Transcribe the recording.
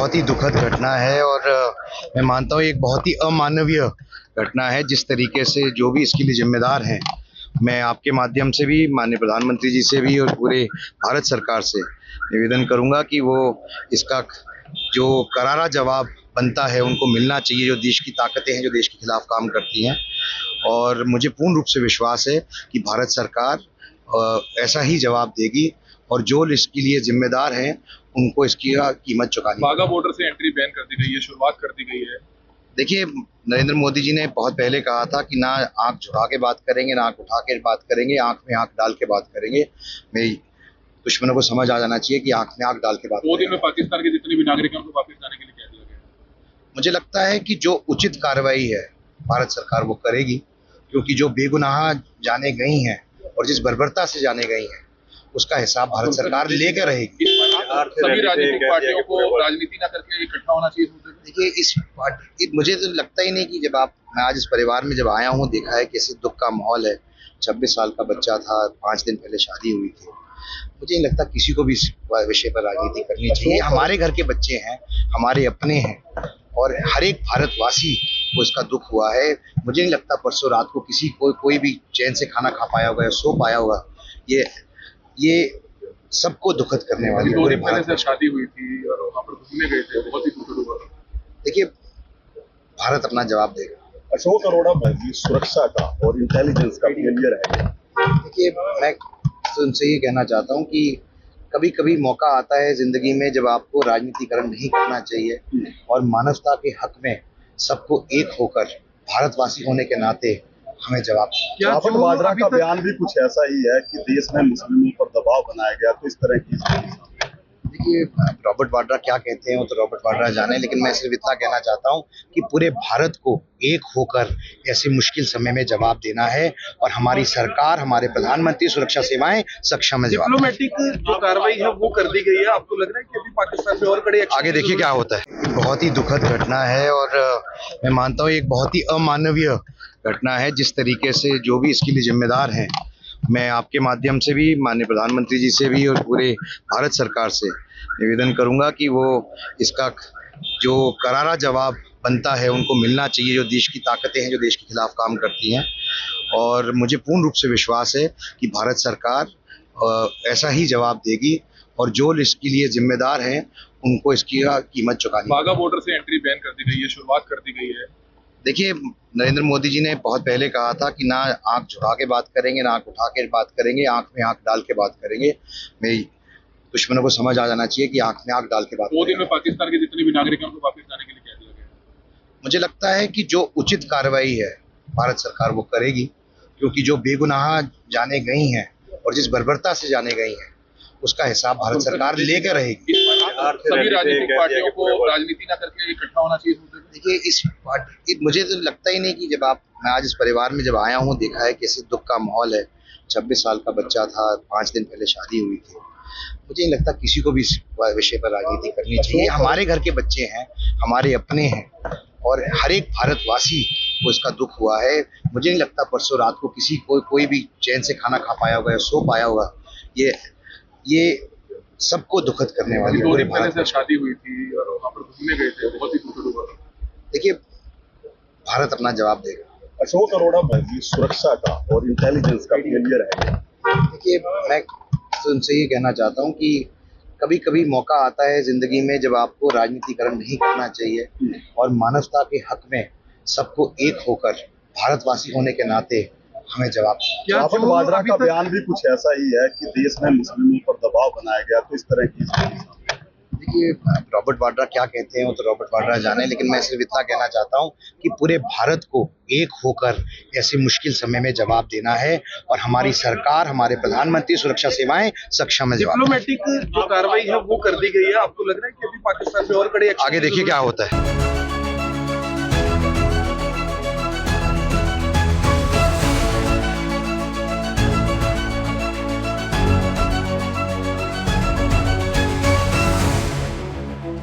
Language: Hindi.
बहुत ही दुखद घटना है और मैं मानता हूँ एक बहुत ही अमानवीय घटना है। जिस तरीके से जो भी इसके लिए जिम्मेदार हैं, मैं आपके माध्यम से भी माननीय प्रधानमंत्री जी से भी और पूरे भारत सरकार से निवेदन करूंगा कि वो इसका जो करारा जवाब बनता है उनको मिलना चाहिए, जो देश की ताकतें हैं जो देश के खिलाफ काम करती हैं। और मुझे पूर्ण रूप से विश्वास है कि भारत सरकार ऐसा ही जवाब देगी और जो इसके लिए जिम्मेदार हैं उनको इसकी कीमत चुकानी। वाघा बॉर्डर से एंट्री बैन कर दी गई है, शुरुआत कर दी गई है। देखिए, नरेंद्र मोदी जी ने बहुत पहले कहा था कि ना आंख झुका के बात करेंगे, ना आंख उठा के बात करेंगे, आंख में आंख डाल के बात करेंगे। मैं दुश्मनों को समझ आ जाना चाहिए कि आंख में आंख डाल के बात। 2 दिन में पाकिस्तान के जितने भी नागरिक हैं उनको वापस जाने के लिए कह दिया गया। मुझे लगता है कि जो उचित कार्रवाई है भारत सरकार वो करेगी, क्योंकि जो बेगुनाह जाने गई हैं और जिस बर्बरता से जाने गई हैं उसका हिसाब भारत सरकार लेकर रहेगी। सभी राजनीतिक पार्टियों को राजनीति ना करके इकट्ठा होना चाहिए। देखिए, मुझे तो लगता ही नहीं कि मैं आज इस परिवार में जब आया हूँ, देखा है कैसे दुख का माहौल है। 26 साल का बच्चा था, 5 दिन पहले शादी हुई थी। मुझे नहीं लगता किसी को भी इस विषय पर राजनीति करनी चाहिए। हमारे घर के बच्चे हैं, हमारे अपने हैं और हर एक भारतवासी को इसका दुख हुआ है। मुझे नहीं लगता परसों रात को कोई भी चैन से खाना खा पाया होगा या सो पाया होगा। ये सबको दुखद करने वाली है। 2 दिन पहले से शादी हुई थी और वहाँ पर घूमने गए थे, बहुत ही दुखद हुआ। देखिए, भारत अपना जवाब देगा। अशोक अरोड़ा की सुरक्षा का और इंटेलिजेंस का फेलियर है। देखिए, मैं उनसे ये कहना चाहता हूँ कि कभी कभी मौका आता है जिंदगी में जब आपको राजनीतिकरण नहीं करना चाहिए और मानवता के हक में सबको एक होकर भारतवासी होने के नाते हमें जवाब। रॉबर्ट वाड्रा का बयान भी कुछ ऐसा ही है कि देश में मुस्लिमों पर दबाव बनाया गया, तो इस तरह की। देखिए, रॉबर्ट वाड्रा क्या कहते हैं वो तो रॉबर्ट वाड्रा जाने, लेकिन मैं सिर्फ इतना कहना चाहता हूँ कि पूरे भारत को एक होकर ऐसे मुश्किल समय में जवाब देना है और हमारी सरकार, हमारे प्रधानमंत्री, सुरक्षा सेवाएं सक्षम है जवाब। डिप्लोमेटिक जो कार्रवाई है वो कर दी गई है। आपको लग रहा है कि अभी पाकिस्तान में और कड़े आगे देखिए क्या होता है। बहुत ही दुखद घटना है और मैं मानता हूँ एक बहुत ही अमानवीय घटना है। जिस तरीके से जो भी इसके लिए जिम्मेदार हैं, मैं आपके माध्यम से भी माननीय प्रधानमंत्री जी से भी और पूरे भारत सरकार से निवेदन करूंगा कि वो इसका जो करारा जवाब बनता है उनको मिलना चाहिए, जो देश की ताकतें हैं जो देश के खिलाफ काम करती हैं। और मुझे पूर्ण रूप से विश्वास है कि भारत सरकार ऐसा ही जवाब देगी और जो इसके लिए जिम्मेदार हैं उनको इसकी कीमत चुकानी। वाघा बॉर्डर से एंट्री बैन कर दी गई है, शुरुआत कर दी गई है। देखिए, नरेंद्र मोदी जी ने बहुत पहले कहा था कि ना आंख झुका के बात करेंगे, ना आंख उठा के बात करेंगे, आंख में आंख डाल के बात करेंगे। मैं दुश्मनों को समझ आ जाना चाहिए कि आंख में आंख डाल के बात। 2 दिन में पाकिस्तान के जितने भी नागरिक हैं उनको वापस जाने के लिए कह दिया गया। मुझे लगता है कि जो उचित कार्रवाई है भारत सरकार वो करेगी, क्योंकि जो बेगुनाह जाने गई हैं और जिस बर्बरता से जाने गई हैं उसका हिसाब भारत सरकार लेकर रहेगी। सभी राजनीतिक पार्टियों को राजनीति ना करके इकट्ठा होना चाहिए। देखिए, मुझे तो लगता ही नहीं कि मैं आज इस परिवार में जब आया हूँ, देखा है कैसे दुख का माहौल है। 26 साल का बच्चा था, 5 दिन पहले शादी हुई थी। मुझे नहीं लगता किसी को भी इस विषय पर राजनीति करनी चाहिए। हमारे घर के बच्चे हैं, हमारे अपने हैं और हर एक भारतवासी को इसका दुख हुआ है। मुझे नहीं लगता परसों रात को कोई भी चैन से खाना खा पाया होगा या सो पाया होगा। ये सबको दुखद करने वाली है। 2 दिन पहले से शादी हुई थी और वहाँ पर घूमने गए थे, बहुत ही दुखद हुआ। देखिए, भारत अपना जवाब देगा। अशोक अरोड़ा की सुरक्षा का और इंटेलिजेंस का फेलियर है। देखिए, मैं उनसे ये कहना चाहता हूँ कि कभी कभी मौका आता है जिंदगी में जब आपको राजनीतिकरण नहीं करना चाहिए और मानवता के हक में सबको एक होकर भारतवासी होने के नाते हमें जवाब। रॉबर्ट वाड्रा का बयान भी कुछ ऐसा ही है कि देश में मुस्लिमों पर दबाव बनाया गया, तो इस तरह की। देखिए, रॉबर्ट वाड्रा क्या कहते हैं वो तो रॉबर्ट वाड्रा जाने, लेकिन मैं सिर्फ इतना कहना चाहता हूँ कि पूरे भारत को एक होकर ऐसे मुश्किल समय में जवाब देना है और हमारी सरकार, हमारे प्रधानमंत्री, सुरक्षा सेवाएं सक्षम है जवाब। डिप्लोमेटिक जो कार्रवाई है वो कर दी गई है। आपको लग रहा है कि अभी पाकिस्तान में और कड़े। आगे देखिए क्या होता है।